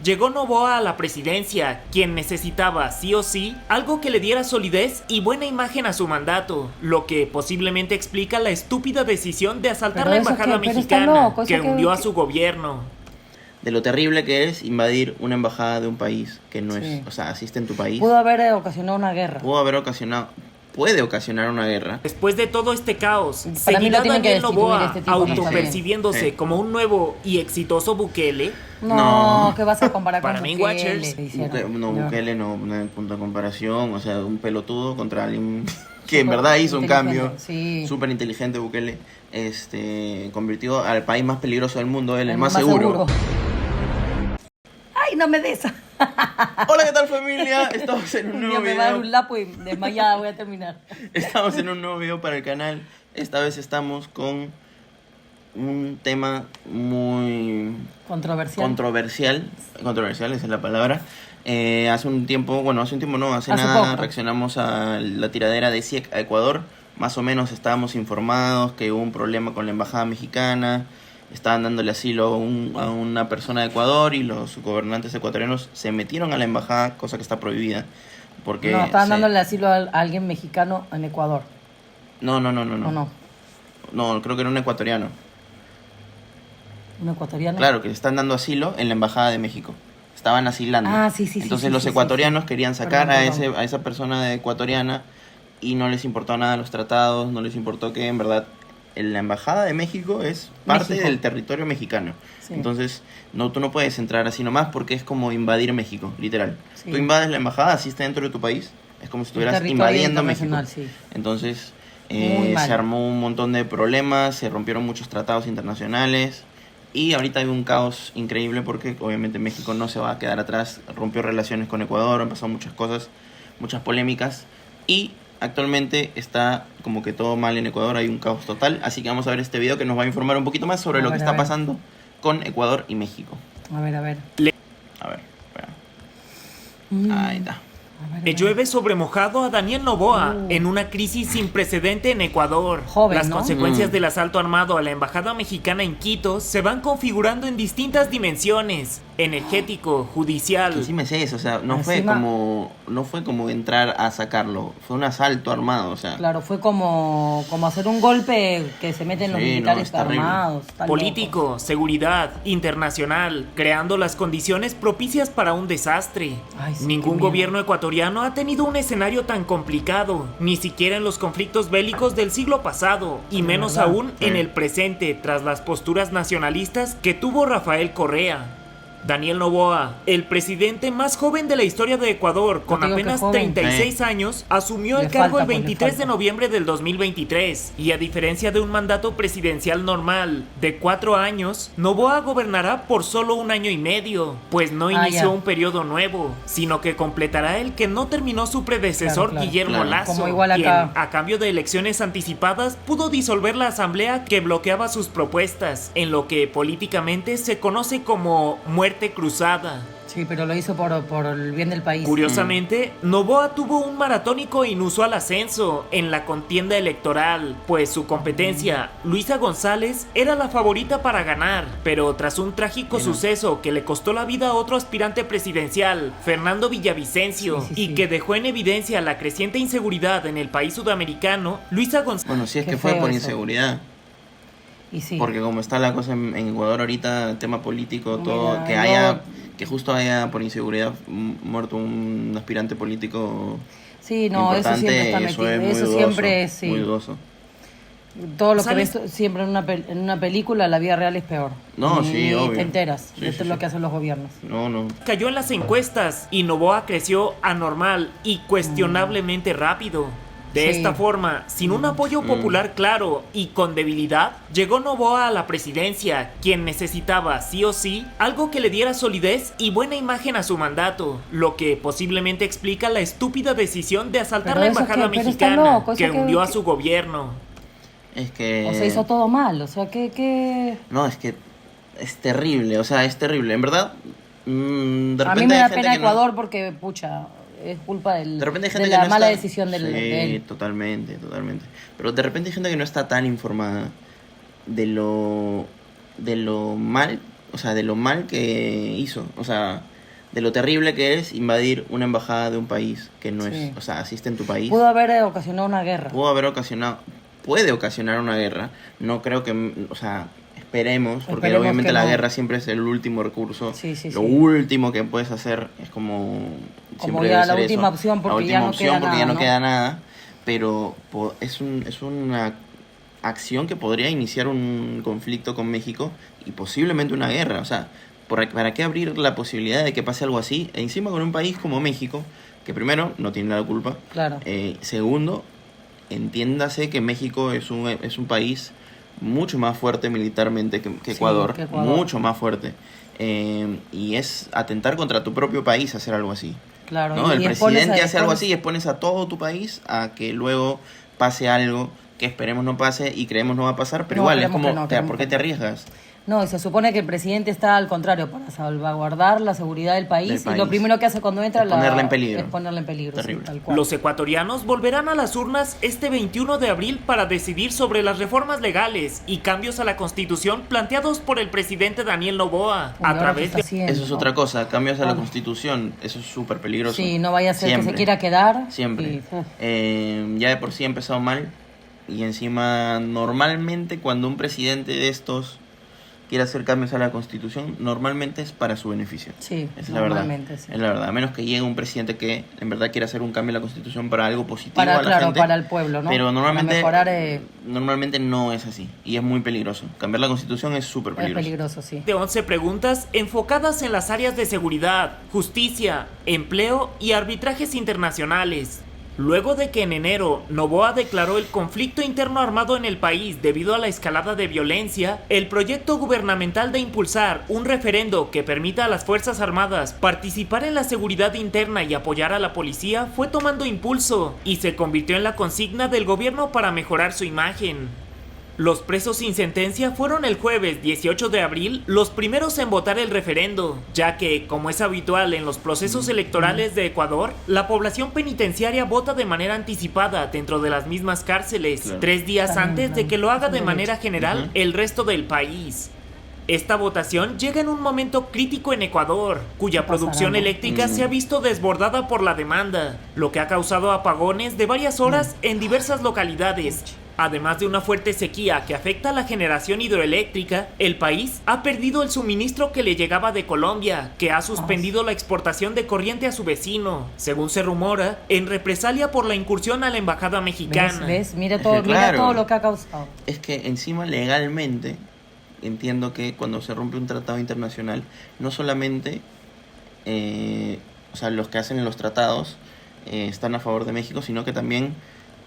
llegó Noboa a la presidencia, quien necesitaba sí o sí algo que le diera solidez y buena imagen a su mandato, lo que posiblemente explica la estúpida decisión de asaltar Pero la eso embajada pero está mexicana, loco, eso que hundió a su gobierno. De lo terrible que es invadir una embajada de un país que no Sí. es, o sea, asiste en tu país. Pudo haber ocasionado una guerra. Puede ocasionar una guerra. Después de todo este caos, Para mí ¿seguirá lo tienen que Daniel destituir Noboa este tipo, no está autopercibiéndose bien. como un nuevo y exitoso Bukele? No, No. ¿qué vas a comparar con Para mí, Bukele? Watchers, Bukele no hay punto de comparación, o sea, un pelotudo contra alguien que en verdad hizo un cambio. Sí. Súper inteligente Bukele. Convirtió al país más peligroso del mundo, el más seguro. Ay, no me des. Hola, ¿qué tal, familia? Estamos en un nuevo Me va a dar video. un lapo y desmayada voy a terminar. Estamos en un nuevo video para el canal. Esta vez estamos con un tema muy Controversial. controversial, esa es la palabra. Hace un tiempo no, hace Hace nada poco. reaccionamos a la tiradera de CIEC a Ecuador. Más o menos estábamos informados que hubo un problema con la embajada mexicana. Estaban dándole asilo a una persona de Ecuador y los gobernantes ecuatorianos se metieron a la embajada, cosa que está prohibida. Porque No, estaban dándole asilo a alguien mexicano en Ecuador. No. ¿O no? No, creo que era un ecuatoriano. ¿Un ecuatoriano? Claro, que le están dando asilo en la embajada de México. Estaban asilando. Ah, sí. Entonces sí, los sí, ecuatorianos sí. querían sacar Perdón. a esa persona ecuatoriana y no les importó nada los tratados, no les importó que en verdad la embajada de México es parte México. del territorio mexicano. Sí. Entonces tú no puedes entrar así nomás porque es como invadir México, literal. Sí. Tú invades la embajada, así está dentro de tu país, es como si estuvieras territorio invadiendo México. internacional, sí. Entonces Muy mal. se armó un montón de problemas, se rompieron muchos tratados internacionales y ahorita hay un caos increíble porque obviamente México no se va a quedar atrás, rompió relaciones con Ecuador, han pasado muchas cosas, muchas polémicas y actualmente está como que todo mal en Ecuador, hay un caos total, así que vamos a ver este video que nos va a informar un poquito más sobre lo que está pasando con Ecuador y México. A ver. A ver, espera. Ahí está. Le llueve sobre mojado a Daniel Noboa en una crisis sin precedente en Ecuador. Joven, Las ¿no? consecuencias del asalto armado a la embajada mexicana en Quito se van configurando en distintas dimensiones: energético, judicial. Que sí me sé eso, o sea, no fue como entrar a sacarlo, fue un asalto armado, o sea. Claro, fue como hacer un golpe que se meten los Sí, militares no, es terrible. armados. Está Político, loco. seguridad, internacional, creando las condiciones propicias para un desastre. Ay, sí, Ningún qué miedo. gobierno ecuatoriano ha tenido un escenario tan complicado, ni siquiera en los conflictos bélicos del siglo pasado, y menos verdad. aún en el presente, tras las posturas nacionalistas que tuvo Rafael Correa. Daniel Noboa, el presidente más joven de la historia de Ecuador, con No te digo que apenas joven. 36 años, asumió Le el cargo falta, el pues, le 23 de falta. noviembre del 2023, y a diferencia de un mandato presidencial normal de 4 años, Noboa gobernará por solo 1 año y medio, pues no inició ya. un periodo nuevo, sino que completará el que no terminó su predecesor Claro, Guillermo claro. Lazo, Como igual quien, acá. a cambio de elecciones anticipadas, pudo disolver la asamblea que bloqueaba sus propuestas, en lo que políticamente se conoce como muerte cruzada. Sí, pero lo hizo por el bien del país. Curiosamente, Noboa tuvo un maratónico e inusual ascenso en la contienda electoral, pues su competencia, Luisa González, era la favorita para ganar, pero tras un trágico suceso que le costó la vida a otro aspirante presidencial, Fernando Villavicencio, Sí. y que dejó en evidencia la creciente inseguridad en el país sudamericano, Luisa González... Bueno, si es Qué que fue feo por eso. inseguridad. Y sí. Porque como está la cosa en Ecuador ahorita, el tema político, todo, Mira, que justo haya por inseguridad muerto un aspirante político Sí, no, eso importante, siempre está eso metido. es muy Eso dudoso, siempre es, sí. muy dudoso. Todo lo que González- ves siempre en una película, la vida real es peor. No, Ni sí, obvio. te enteras. Sí, Esto sí, es lo sí. que hacen los gobiernos. No. Cayó en las encuestas y Noboa creció anormal y cuestionablemente rápido. De Sí. esta forma, sin un apoyo popular claro y con debilidad, llegó Noboa a la presidencia, quien necesitaba sí o sí algo que le diera solidez y buena imagen a su mandato, lo que posiblemente explica la estúpida decisión de asaltar Pero la eso embajada pero está mexicana, loco, eso que hundió a su gobierno. Es que... O sea, hizo todo mal. O sea, que... No, es que es terrible, o sea, es terrible. En verdad, de A repente mí me hay da gente pena que no- Ecuador porque, pucha, es culpa De repente hay de gente la que no mala está... decisión Sí, de él. totalmente. Pero de repente hay gente que no está tan informada de lo mal o sea, de lo mal que hizo, o sea, de lo terrible que es invadir una embajada de un país que no Sí. es, o sea, asiste en tu país. Pudo haber ocasionado una guerra. Puede ocasionar una guerra. No creo que, o sea, esperemos, porque Esperemos obviamente que la no. guerra siempre es el último recurso. Sí, sí, Lo sí. último que puedes hacer es como siempre ya debe la ser última eso. opción, porque la última ya no opción queda porque ya nada, no ¿no? queda nada, pero es una acción que podría iniciar un conflicto con México y posiblemente una guerra. O sea, ¿para qué abrir la posibilidad de que pase algo así? E encima con un país como México, que primero no tiene la culpa. Claro. Segundo, entiéndase que México es un país mucho más fuerte militarmente que Sí, Ecuador, que Ecuador. mucho más fuerte. Y es atentar contra tu propio país hacer algo así. Claro. ¿No? El y presidente expones- hace algo expones- así y expones a todo tu país a que luego pase algo que esperemos no pase y creemos no va a pasar, pero No, igual es esperemos como, que no, o sea, esperemos ¿por qué que te no. arriesgas? No, y se supone que el presidente está al contrario, para salvaguardar la seguridad del país. Del Y país. lo primero que hace cuando entra Es ponerla en peligro. es ponerla en peligro. Sí, Terrible. tal cual. Los ecuatorianos volverán a las urnas este 21 de abril para decidir sobre las reformas legales y cambios a la Constitución planteados por el presidente Daniel Noboa Uy, a ahora través qué está de... haciendo. Eso es otra cosa, cambios a la Ah. Constitución, eso es súper peligroso. Sí, no vaya a ser que Siempre. se quiera quedar. Siempre. y, uf. Ya de por sí ha empezado mal. Y encima, normalmente cuando un presidente de estos quiere hacer cambios a la Constitución, normalmente es para su beneficio. Sí, Esa es la verdad. normalmente, sí. Es la verdad. A menos que llegue un presidente que en verdad quiera hacer un cambio a la Constitución para algo positivo Para, a la claro, gente. para el pueblo, ¿no? Pero normalmente, Para mejorar normalmente no es así. Y es muy peligroso. Cambiar la Constitución es súper es peligroso. peligroso, sí. de 11 preguntas enfocadas en las áreas de seguridad, justicia, empleo y arbitrajes internacionales. Luego de que en enero Noboa declaró el conflicto interno armado en el país debido a la escalada de violencia, el proyecto gubernamental de impulsar un referendo que permita a las Fuerzas Armadas participar en la seguridad interna y apoyar a la policía fue tomando impulso y se convirtió en la consigna del gobierno para mejorar su imagen. Los presos sin sentencia fueron el jueves 18 de abril los primeros en votar el referendo, ya que, como es habitual en los procesos electorales de Ecuador, la población penitenciaria vota de manera anticipada dentro de las mismas cárceles, Claro. 3 días También, antes de claro. que lo haga Es un de derecho. manera general Ujú. el resto del país. Esta votación llega en un momento crítico en Ecuador, cuya pasará, producción no? eléctrica se ha visto desbordada por la demanda, lo que ha causado apagones de varias horas en diversas localidades. Además de una fuerte sequía que afecta a la generación hidroeléctrica, el país ha perdido el suministro que le llegaba de Colombia, que ha suspendido la exportación de corriente a su vecino, según se rumora, en represalia por la incursión a la embajada mexicana. ¿Ves? Mira Es todo, que mira claro. todo lo que ha causado. Es que encima legalmente entiendo que cuando se rompe un tratado internacional, no solamente o sea, los que hacen los tratados están a favor de México, sino que también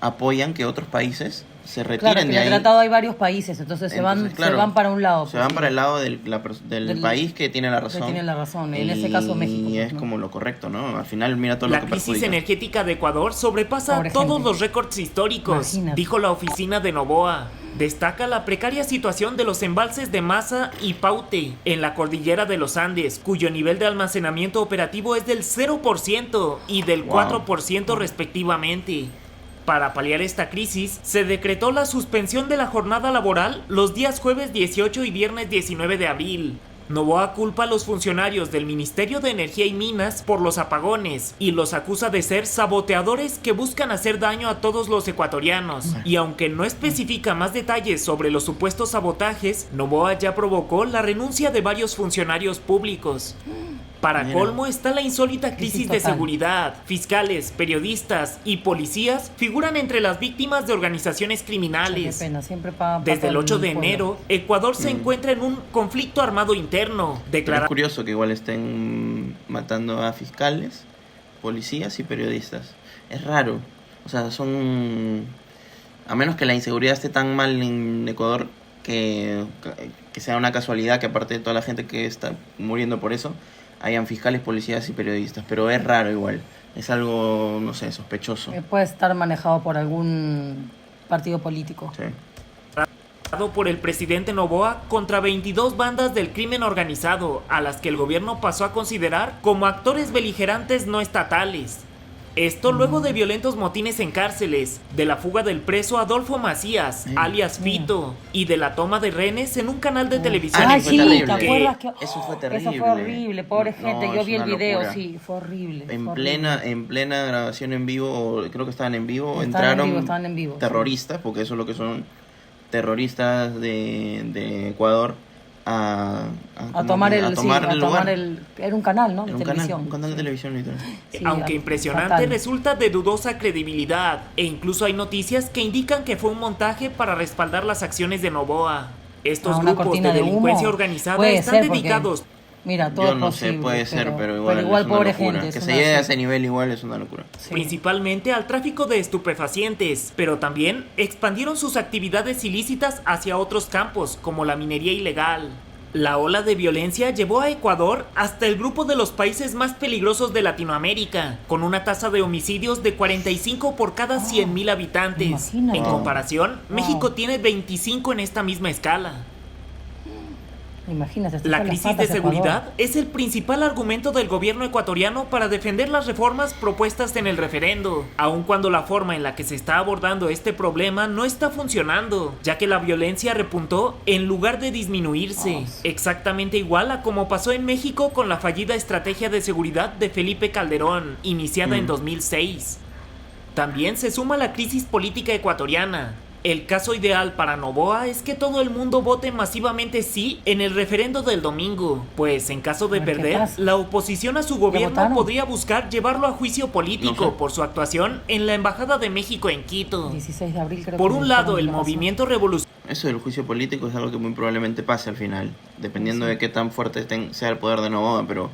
apoyan que otros países se retiren Claro, que de en el ahí. tratado hay varios países, entonces, Entonces, se claro, van para un lado. Se pues, van sí. para el lado del país que tiene la Que razón. tiene la razón, en este caso México, Y pues, es ¿no? como lo correcto, ¿no? Al final mira todo lo La que crisis perjudica. energética de Ecuador sobrepasa Pobre todos gente. los récords históricos, Imagínate. dijo la oficina de Noboa. Destaca la precaria situación de los embalses de Masa y Paute en la cordillera de los Andes, cuyo nivel de almacenamiento operativo es del 0% y del Wow. 4% respectivamente. Para paliar esta crisis, se decretó la suspensión de la jornada laboral los días jueves 18 y viernes 19 de abril. Noboa culpa a los funcionarios del Ministerio de Energía y Minas por los apagones y los acusa de ser saboteadores que buscan hacer daño a todos los ecuatorianos. Y aunque no especifica más detalles sobre los supuestos sabotajes, Noboa ya provocó la renuncia de varios funcionarios públicos. Para Mira. colmo está la insólita Crisis crisis de total. seguridad. Fiscales, periodistas y policías figuran entre las víctimas de organizaciones Qué criminales. pena, siempre pasa Desde el 8 de pueblo. enero, Ecuador se encuentra en un conflicto armado interno, Pero es declarado curioso que igual estén matando a fiscales, policías y periodistas. Es raro. O sea, son... A menos que la inseguridad esté tan mal en Ecuador que sea una casualidad que aparte de toda la gente que está muriendo por eso, hayan fiscales, policías y periodistas. Pero es raro igual. Es algo, no sé, sospechoso. Puede estar manejado por algún partido político. Sí. por el presidente Noboa contra 22 bandas del crimen organizado, a las que el gobierno pasó a considerar como actores beligerantes no estatales. Esto luego de violentos motines en cárceles, de la fuga del preso Adolfo Macías, alias Fito, y de la toma de rehenes en un canal de televisión Ah, en fue sí, terrible. ¿te acuerdas que Eso fue terrible. Eso fue horrible, pobre gente. No, Yo es vi el una video, locura. sí, fue horrible. En fue plena, horrible. en plena grabación en vivo, o creo que estaban en vivo, Estaban en vivo, sí. terroristas, porque eso es lo que son terroristas de Ecuador, a tomar el lugar. era un canal, ¿no? De Era televisión. un canal de televisión, literal. Sí, Aunque impresionante, fatal. resulta de dudosa credibilidad, e incluso hay noticias que indican que fue un montaje para respaldar las acciones de Noboa. Estos Una grupos cortina de de humo. delincuencia organizada Puede están ser, porque, dedicados mira, todo Yo es no posible, sé, puede ser, pero igual es una pobre locura. gente. Que es se una- llegue a sí. ese nivel igual es una locura. Sí. principalmente al tráfico de estupefacientes, pero también expandieron sus actividades ilícitas hacia otros campos, como la minería ilegal. La ola de violencia llevó a Ecuador hasta el grupo de los países más peligrosos de Latinoamérica, con una tasa de homicidios de 45 por cada 100.000 habitantes. imagínate. En comparación, Wow. México tiene 25 en esta misma escala. Imagínate, está La con las crisis de patas Ecuador. seguridad es el principal argumento del gobierno ecuatoriano para defender las reformas propuestas en el referendo, aun cuando la forma en la que se está abordando este problema no está funcionando, ya que la violencia repuntó en lugar de disminuirse, exactamente igual a como pasó en México con la fallida estrategia de seguridad de Felipe Calderón, iniciada en 2006. También se suma la crisis política ecuatoriana. El caso ideal para Noboa es que todo el mundo vote masivamente sí en el referendo del domingo, pues en caso de A ver qué perder, pasa. la oposición a su gobierno votaron? podría buscar llevarlo a juicio político No sé. por su actuación en la Embajada de México en Quito. 16 de abril creo Por que un me lado, dijeron el que pasó. movimiento revolucionario Eso del juicio político es algo que muy probablemente pase al final, dependiendo de qué tan fuerte sea el poder de Noboa, pero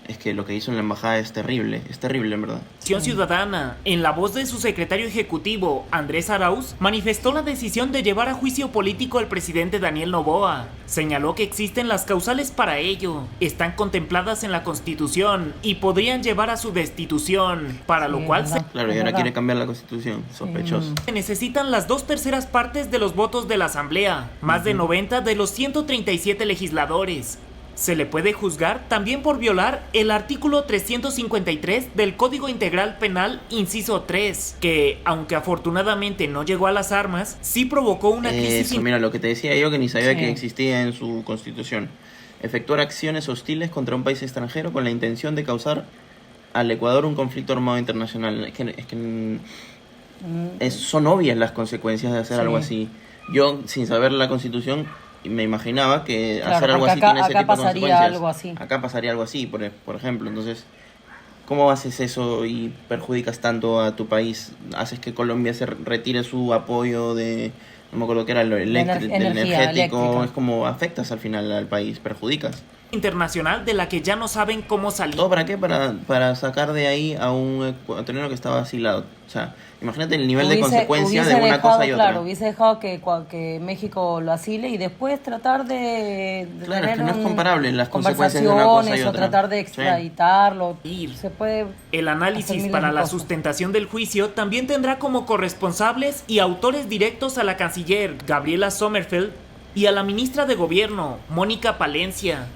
es que lo que hizo en la embajada es terrible en verdad. Ciudadana, en la voz de su secretario ejecutivo, Andrés Arauz, manifestó la decisión de llevar a juicio político al presidente Daniel Noboa. Señaló que existen las causales para ello, están contempladas en la Constitución y podrían llevar a su destitución, para lo Sí, cual es se verdad. Claro, y Es ahora verdad. quiere cambiar la constitución, sospechoso. se necesitan las 2/3 partes de los votos de la Asamblea, más de 90 de los 137 legisladores. Se le puede juzgar también por violar el artículo 353 del Código Integral Penal, inciso 3, que, aunque afortunadamente no llegó a las armas, sí provocó una crisis. Eso, mira, lo que te decía yo que ni sabía Sí. que existía en su constitución. Efectuar acciones hostiles contra un país extranjero con la intención de causar al Ecuador un conflicto armado internacional. Son obvias las consecuencias de hacer Sí. algo así. Yo, sin saber la constitución, me imaginaba que Claro, hacer algo porque así acá- tiene ese acá tipo de pasaría consecuencias. algo así. Acá pasaría algo así, por ejemplo. Entonces, ¿cómo haces eso y perjudicas tanto a tu país? Haces que Colombia se retire su apoyo de, no me acuerdo qué era, lo del energía energético. eléctrica. Es como afectas al final al país, perjudicas. internacional de la que ya no saben cómo salir. ¿Todo para qué? Para sacar de ahí a un ecuatoriano que estaba asilado. O sea, imagínate el nivel de consecuencia de una cosa y otra. Claro, hubiese dejado que México lo asile y después tratar de Claro, es tener que no es comparable las consecuencias de una cosa y conversaciones o otra. tratar de Sí. extraditarlo. Ir. Se puede El hacer análisis miles para de la cosas. sustentación del juicio también tendrá como corresponsables y autores directos a la canciller Gabriela Sommerfeld y a la ministra de Gobierno, Mónica Palencia.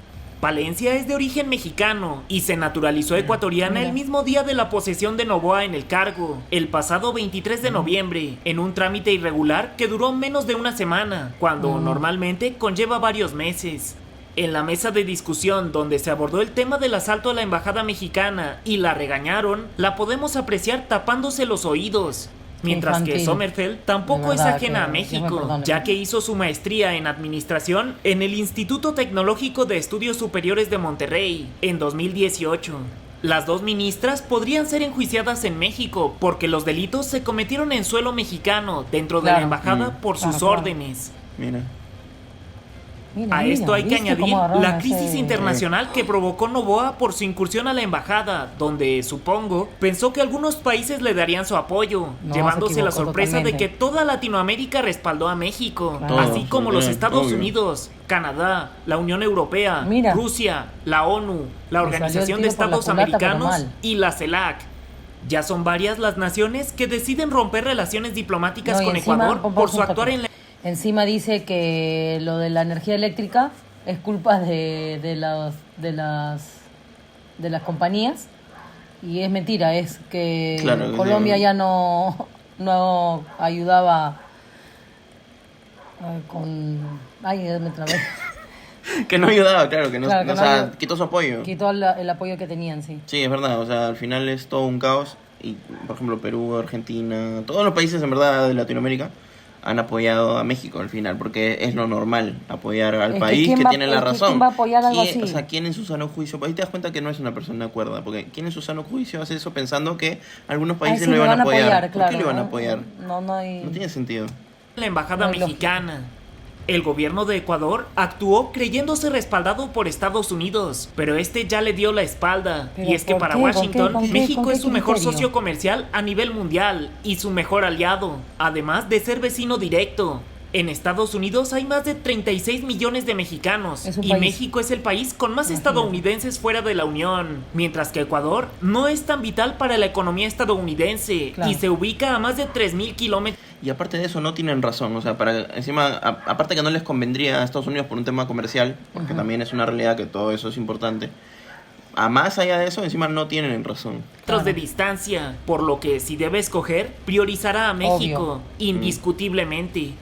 Palencia es de origen mexicano y se naturalizó ecuatoriana el mismo día de la posesión de Noboa en el cargo, el pasado 23 de noviembre, en un trámite irregular que duró menos de una semana, cuando normalmente conlleva varios meses. En la mesa de discusión donde se abordó el tema del asalto a la embajada mexicana y la regañaron, la podemos apreciar tapándose los oídos. Mientras que infantil. Sommerfeld tampoco De es verdad ajena a que Dios me México, perdone. ya que hizo su maestría en administración en el Instituto Tecnológico de Estudios Superiores de Monterrey en 2018. Las dos ministras podrían ser enjuiciadas en México porque los delitos se cometieron en suelo mexicano dentro de la Claro. embajada por Claro, sus claro. órdenes. Mira. Mira, A mira, esto hay que ¿viste añadir cómo agarraron la ese- crisis internacional que provocó Noboa por su incursión a la embajada, donde, supongo, pensó que algunos países le darían su apoyo, No, llevándose se la equivocó sorpresa de totalmente. que toda Latinoamérica respaldó a México, Claro. así como los Obvio. Estados Unidos, Canadá, la Unión Europea, Mira. Rusia, la ONU, la Le Organización salió el de tiro por la Estados culata, pero Americanos mal. y la CELAC. Ya son varias las naciones que deciden romper relaciones diplomáticas No, y con encima, Ecuador vamos por a su un actuar toque. en la Encima dice que lo de la energía eléctrica es culpa de las compañías Y es mentira, es que Claro, Colombia ya no ayudaba con... Ay, me trabé. Que no ayudaba, claro, que no, Claro, que o no sea, ayudaba. quitó su apoyo. Quitó el apoyo que tenían, sí. Sí, es verdad, o sea, al final es todo un caos y, por ejemplo, Perú, Argentina, todos los países en verdad de Latinoamérica han apoyado a México al final, porque es lo normal, apoyar al Es que país ¿quién que va- tiene la es que razón. quién va a apoyar algo así? O sea, ¿quién en su sano juicio? Ahí te das cuenta que no es una persona cuerda, porque ¿quién en su sano juicio hace eso pensando que algunos Ay, países sí, lo me iban a apoyar? ¿Por claro. qué lo iban a apoyar? No hay... No tiene sentido. La embajada No hay mexicana. El gobierno de Ecuador actuó creyéndose respaldado por Estados Unidos, pero este ya le dio la espalda. ¿Pero Y es que por para qué? Washington, ¿Con qué? México ¿Con qué es su mejor criterio? socio comercial a nivel mundial y su mejor aliado, además de ser vecino directo. En Estados Unidos hay más de 36 millones de mexicanos Es un y país. México es el país con más Imagínate. estadounidenses fuera de la Unión, mientras que Ecuador no es tan vital para la economía estadounidense Claro. y se ubica a más de 3.000 kilómetros. Y aparte de eso no tienen razón, o sea, aparte que no les convendría a Estados Unidos por un tema comercial, porque también es una realidad que todo eso es importante, a más allá de eso, encima no tienen razón. Metros de distancia, por lo que si debe escoger, priorizará a México, indiscutiblemente.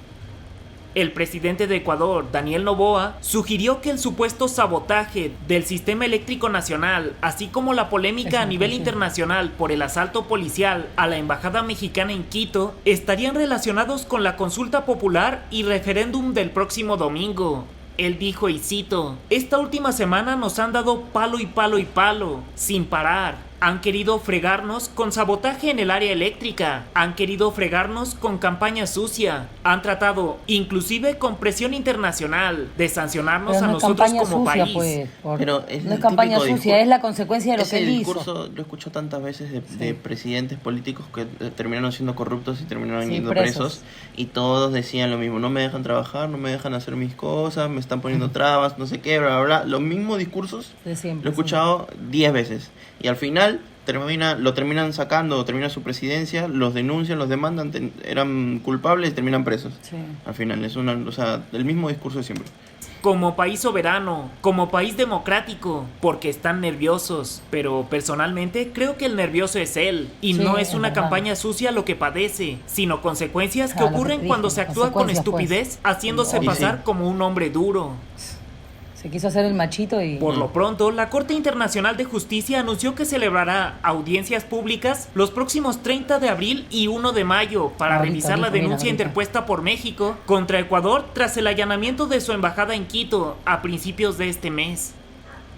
El presidente de Ecuador, Daniel Noboa, sugirió que el supuesto sabotaje del sistema eléctrico nacional, así como la polémica a nivel internacional por el asalto policial a la embajada mexicana en Quito, estarían relacionados con la consulta popular y referéndum del próximo domingo. Él dijo, y cito, esta última semana nos han dado palo y palo y palo, sin parar. Han querido fregarnos con sabotaje en el área eléctrica, han querido fregarnos con campaña sucia, han tratado, inclusive con presión internacional, de sancionarnos Pero a no es nosotros campaña como sucia, país. pues. Pero es No el es campaña típico sucia, discurso- es la consecuencia de lo que Ese él hizo. discurso lo escucho tantas veces de presidentes políticos que terminaron siendo corruptos y terminaron Sí, yendo presos. presos, y todos decían lo mismo: no me dejan trabajar, no me dejan hacer mis cosas, me están poniendo trabas, no sé qué, bla, bla, bla. Los mismos discursos De siempre, lo he escuchado 10 veces, y al final lo terminan sacando, termina su presidencia, los denuncian, los demandan, eran culpables y terminan presos. Sí. Al final es el mismo discurso de siempre. Como país soberano, como país democrático, porque están nerviosos. Pero personalmente creo que el nervioso es él, y Sí, no es es una verdad. campaña sucia lo que padece, sino consecuencias que Claro, lo que ocurren te cuando dije, se actúa con consecuencias, pues. estupidez, haciéndose Obvio. pasar Sí. como un hombre duro. Se quiso hacer el machito y... Por lo pronto, la Corte Internacional de Justicia anunció que celebrará audiencias públicas los próximos 30 de abril y 1 de mayo para Ahorita, revisar la ahorita, denuncia mira, ahorita. interpuesta por México contra Ecuador tras el allanamiento de su embajada en Quito a principios de este mes.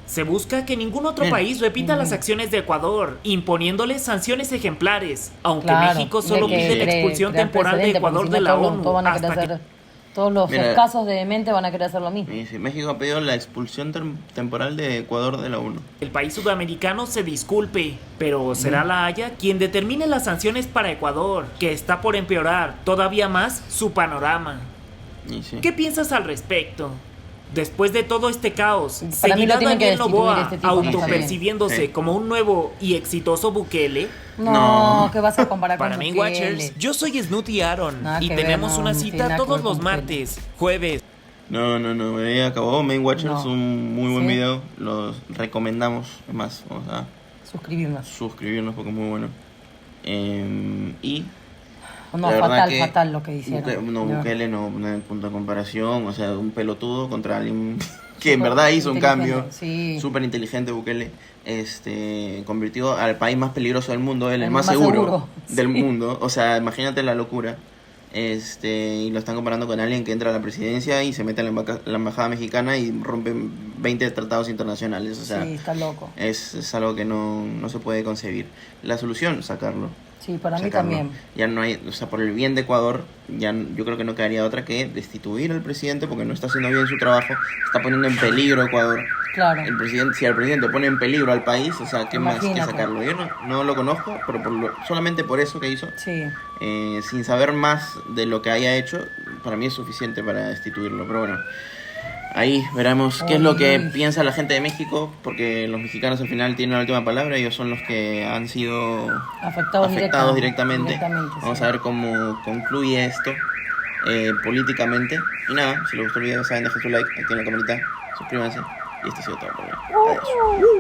Se busca que ningún otro Bien. país repita las acciones de Ecuador, imponiéndole sanciones ejemplares, aunque Claro, México solo de que pide la expulsión crear temporal de precedente, Ecuador porque de si la no ONU todos van a querer hasta que... hacer... Todos los Mira. casos de demente van a querer hacer lo mismo. Y sí, México ha pedido la expulsión temporal de Ecuador de la ONU. El país sudamericano se disculpe, pero será la Haya quien determine las sanciones para Ecuador, que está por empeorar todavía más su panorama. Y sí. ¿Qué piensas al respecto? Después de todo este caos, Para mí lo ¿seguirá tienen que Daniel destituir Noboa este tipo, no está bien. autopercibiéndose Sí. como un nuevo y exitoso Bukele? No, No. ¿qué vas a comparar con Para Main Bukele? Watchers, yo soy Snooty Aaron Nada y que ver, tenemos no, una no tiene cita nada que todos ver con los Bukele. martes, jueves. No, ahí acabó Main Watchers, No. un muy buen ¿Sí? video, los recomendamos, es más, vamos a Suscribirnos. suscribirnos porque es muy bueno. Y No, la verdad fatal, que fatal lo que hicieron. Bukele no hay punto de comparación, o sea, un pelotudo contra alguien que en Súper verdad hizo un inteligente, cambio. sí. Súper inteligente Bukele. Convirtió al país más peligroso del mundo, el El más más seguro seguro, del sí. mundo. O sea, imagínate la locura. Y lo están comparando con alguien que entra a la presidencia y se mete a la embajada mexicana y rompe 20 tratados internacionales. O sea, Sí, está loco. es algo que no se puede concebir. La solución, sacarlo. Sí, para mí Sacarlo. también. Ya no hay, o sea, por el bien de Ecuador, yo creo que no quedaría otra que destituir al presidente porque no está haciendo bien su trabajo, está poniendo en peligro a Ecuador. Claro. Si el presidente pone en peligro al país, o sea, ¿qué más que Imagínate. sacarlo? Yo no lo conozco, pero solamente por eso que hizo, Sí. sin saber más de lo que haya hecho, para mí es suficiente para destituirlo. Pero bueno, ahí veremos qué es lo que Uy. piensa la gente de México, porque los mexicanos al final tienen la última palabra, ellos son los que han sido Afectados directamente. Vamos sí. a ver cómo concluye esto políticamente. Y nada, si les gustó el video, saben, dejen su like, activen la campanita, suscríbanse. Y esto ha sido todo por hoy. Adiós.